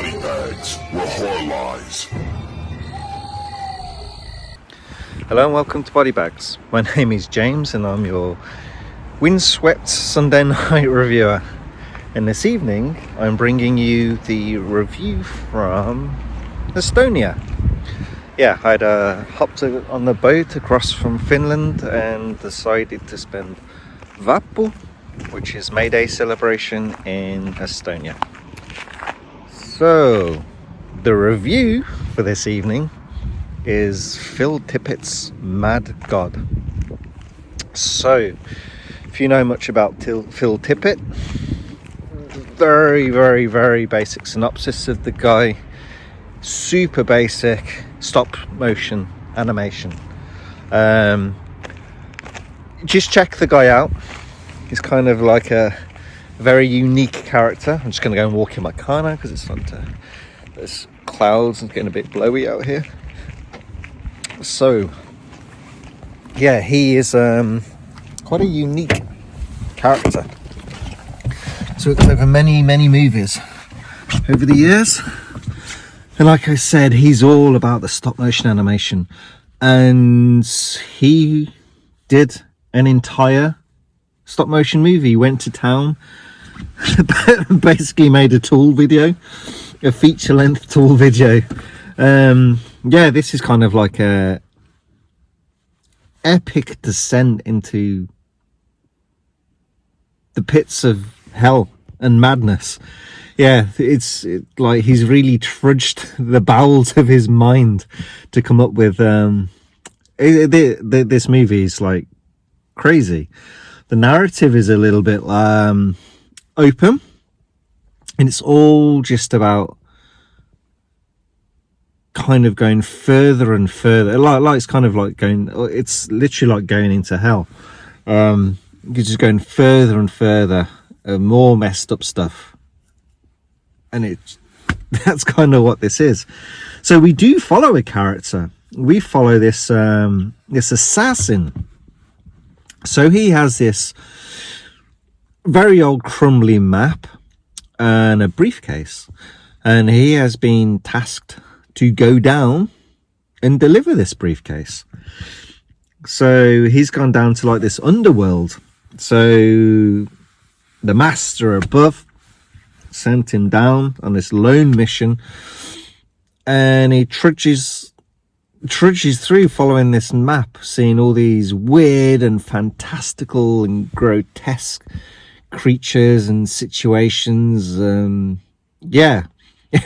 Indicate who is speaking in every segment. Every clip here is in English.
Speaker 1: body bags where horror lies.
Speaker 2: Hello and welcome to Body Bags. My name is James and I'm your windswept Sunday night reviewer. And this evening I'm bringing you the review from Estonia. Yeah, I'd hopped on the boat across from Finland and decided to spend Vappu, which is May Day celebration in Estonia. So the review for this evening is Phil Tippett's Mad God. So if you know much about Phil Tippett, very basic synopsis of the guy. Super basic stop motion animation. Just check the guy out. He's kind of like a very unique character. I'm just going to go and walk in my car now because it's not there's clouds and it's getting a bit blowy out here. So yeah, he is quite a unique character. So it's over many movies over the years, and like I said, he's all about the stop motion animation, and he did an entire stop motion movie. He went to town, basically made a tool video, a feature length tool video. Yeah, this is kind of like a epic descent into the pits of hell and madness. Yeah, it's like he's really trudged the bowels of his mind to come up with this movie is like crazy. The narrative is a little bit open, and it's all just about kind of going further and further, like it's kind of like going, it's literally like going into hell. You're just going further and further, more messed up stuff, and that's kind of what this is. So we do follow a character. We follow this this assassin. So he has this very old crumbly map and a briefcase, and he has been tasked to go down and deliver this briefcase. So he's gone down to like this underworld. So the master above sent him down on this lone mission, and he trudges through following this map, seeing all these weird and fantastical and grotesque creatures and situations. Yeah,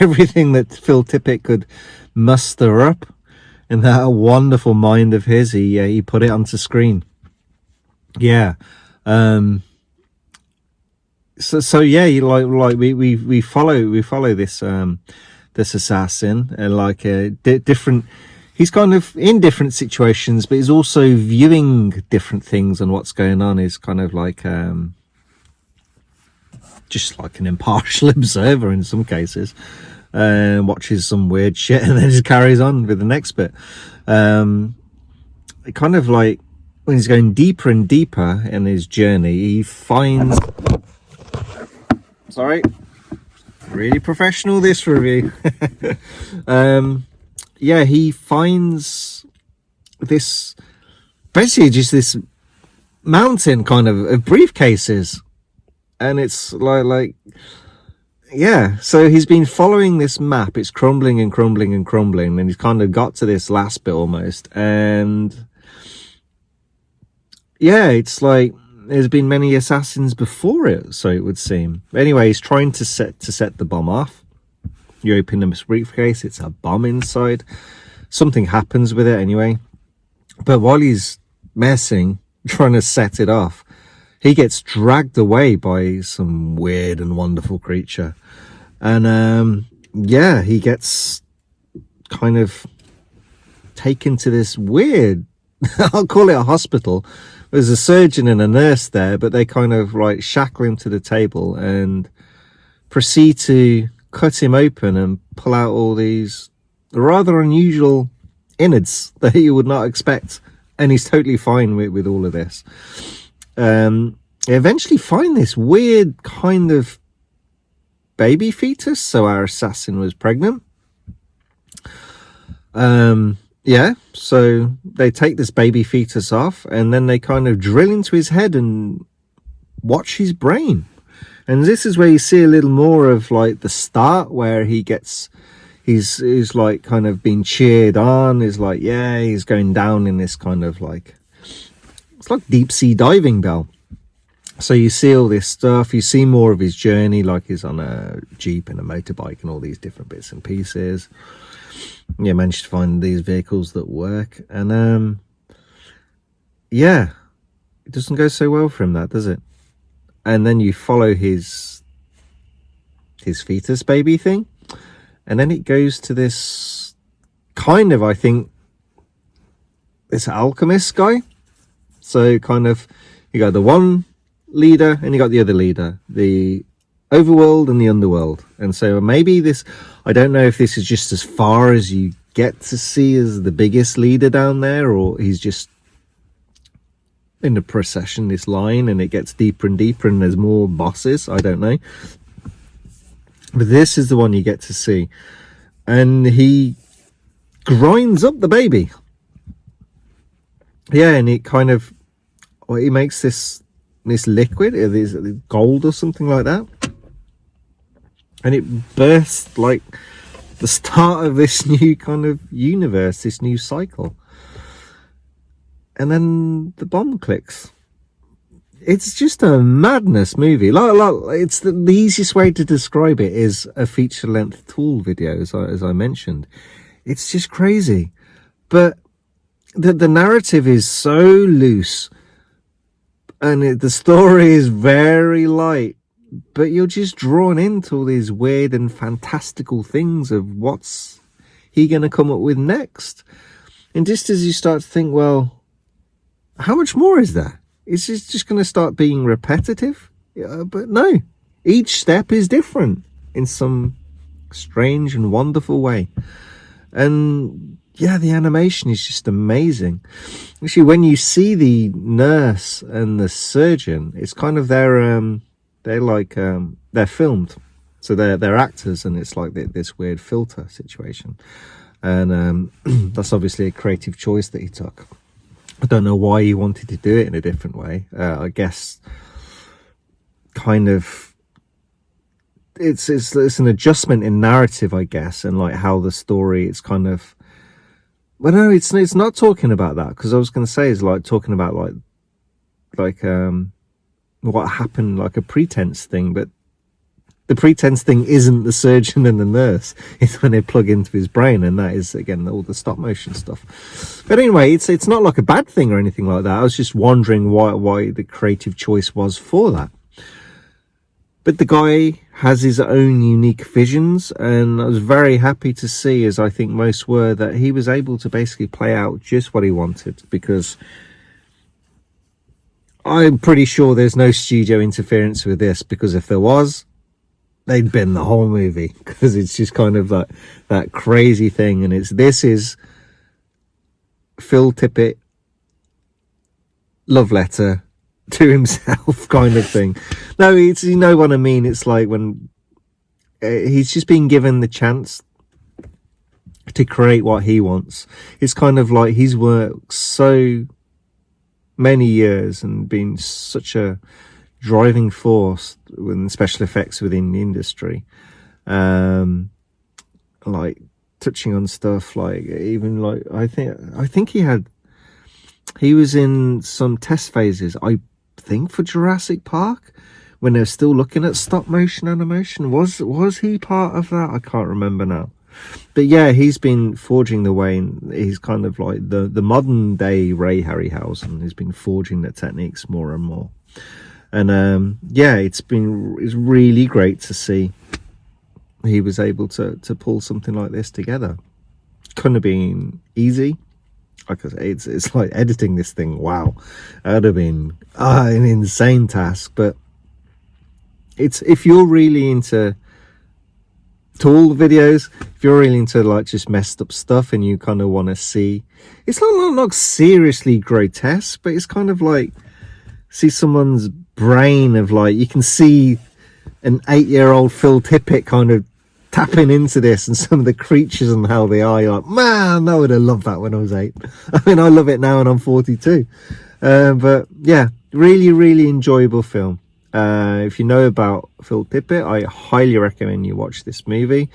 Speaker 2: everything that Phil Tippett could muster up in that wonderful mind of his, he put it onto screen. Yeah. So yeah, we follow this this assassin, and like different. He's kind of in different situations, but he's also viewing different things, and what's going on is kind of like just like an impartial observer in some cases, and watches some weird shit and then just carries on with the next bit. It kind of like when he's going deeper and deeper in his journey, he finds, sorry, really professional this review. Yeah, he finds this basically just this mountain kind of briefcases, and it's like yeah, so he's been following this map. It's crumbling and crumbling and crumbling, and he's kind of got to this last bit almost, and yeah, it's like there's been many assassins before it, so it would seem. Anyway, he's trying to set the bomb off. You open the briefcase, it's a bomb inside. Something happens with it anyway. But while he's messing, trying to set it off, he gets dragged away by some weird and wonderful creature. And yeah, he gets kind of taken to this weird, I'll call it a hospital. There's a surgeon and a nurse there, but they kind of like shackle him to the table and proceed to cut him open and pull out all these rather unusual innards that you would not expect, and he's totally fine with all of this. They eventually find this weird kind of baby fetus, so our assassin was pregnant. Yeah, so they take this baby fetus off, and then they kind of drill into his head and watch his brain. And this is where you see a little more of like the start, where he gets, he's like kind of being cheered on, is like, yeah, he's going down in this kind of like, it's like deep sea diving bell. So you see all this stuff, you see more of his journey, like he's on a Jeep and a motorbike and all these different bits and pieces. Yeah, managed to find these vehicles that work. And yeah, it doesn't go so well for him, that, does it? And then you follow his fetus baby thing, and then it goes to this kind of, I think, this alchemist guy. So kind of, you got the one leader and you got the other leader, the overworld and the underworld. And so maybe this, I don't know if this is just as far as you get to see as the biggest leader down there, or he's just in the procession, this line, and it gets deeper and deeper and there's more bosses. I don't know, but this is the one you get to see, and he grinds up the baby. Yeah, and it kind of, well, he makes this liquid, this gold or something like that, and it bursts like the start of this new kind of universe, this new cycle. And then the bomb clicks. It's just a madness movie. It's the easiest way to describe it is a feature-length Tool video, as I mentioned. It's just crazy. But the narrative is so loose, and the story is very light, but you're just drawn into all these weird and fantastical things of what's he going to come up with next. And just as you start to think, well, how much more is there? Is it just going to start being repetitive? Yeah, but no, each step is different in some strange and wonderful way. And yeah, the animation is just amazing. Actually, when you see the nurse and the surgeon, it's kind of they're filmed, so they're actors, and it's like this weird filter situation. And that's obviously a creative choice that he took. I don't know why he wanted to do it in a different way. I guess kind of it's an adjustment in narrative, I guess, and like how the story, it's kind of, well, no, it's not talking about that, because I was going to say it's like talking about like what happened, like a pretense thing, but the pretense thing isn't the surgeon and the nurse. It's when they plug into his brain, and that is, again, all the stop motion stuff. But anyway, it's not like a bad thing or anything like that. I was just wondering why the creative choice was for that. But the guy has his own unique visions, and I was very happy to see, as I think most were, that he was able to basically play out just what he wanted, because I'm pretty sure there's no studio interference with this, because if there was, they'd bin the whole movie, because it's just kind of like that crazy thing. And this is Phil Tippett love letter to himself kind of thing. No, it's, you know what I mean? It's like when he's just been given the chance to create what he wants. It's kind of like he's worked so many years and been such a driving force with special effects within the industry, like touching on stuff like, even like I think he was in some test phases, I think, for Jurassic Park, when they're still looking at stop motion animation. Was he part of that? I can't remember now. But yeah, he's been forging the way, and he's kind of like the modern day Ray Harryhausen. He's been forging the techniques more and more. And yeah, it's really great to see he was able to pull something like this together. Couldn't have been easy. Like I say, it's like editing this thing. Wow, that would have been an insane task. But it's, if you're really into tool videos, if you're really into like just messed up stuff, and you kind of want to see, it's not seriously grotesque, but it's kind of like see someone's brain of, like, you can see an 8-year-old Phil Tippett kind of tapping into this, and some of the creatures and how they are, you're like, man, I would have loved that when I was 8. I mean, I love it now and I'm 42. But yeah, really enjoyable film. If you know about Phil Tippett, I highly recommend you watch this movie.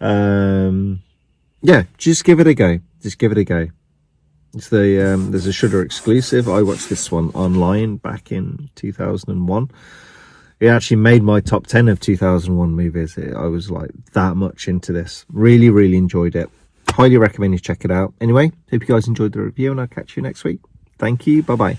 Speaker 2: Yeah, just give it a go. It's the there's a Shudder exclusive. I watched this one online back in 2001. It actually made my top 10 of 2001 movies. I was like that much into this. Really enjoyed it. Highly recommend you check it out. Anyway, hope you guys enjoyed the review, and I'll catch you next week. Thank you. Bye bye.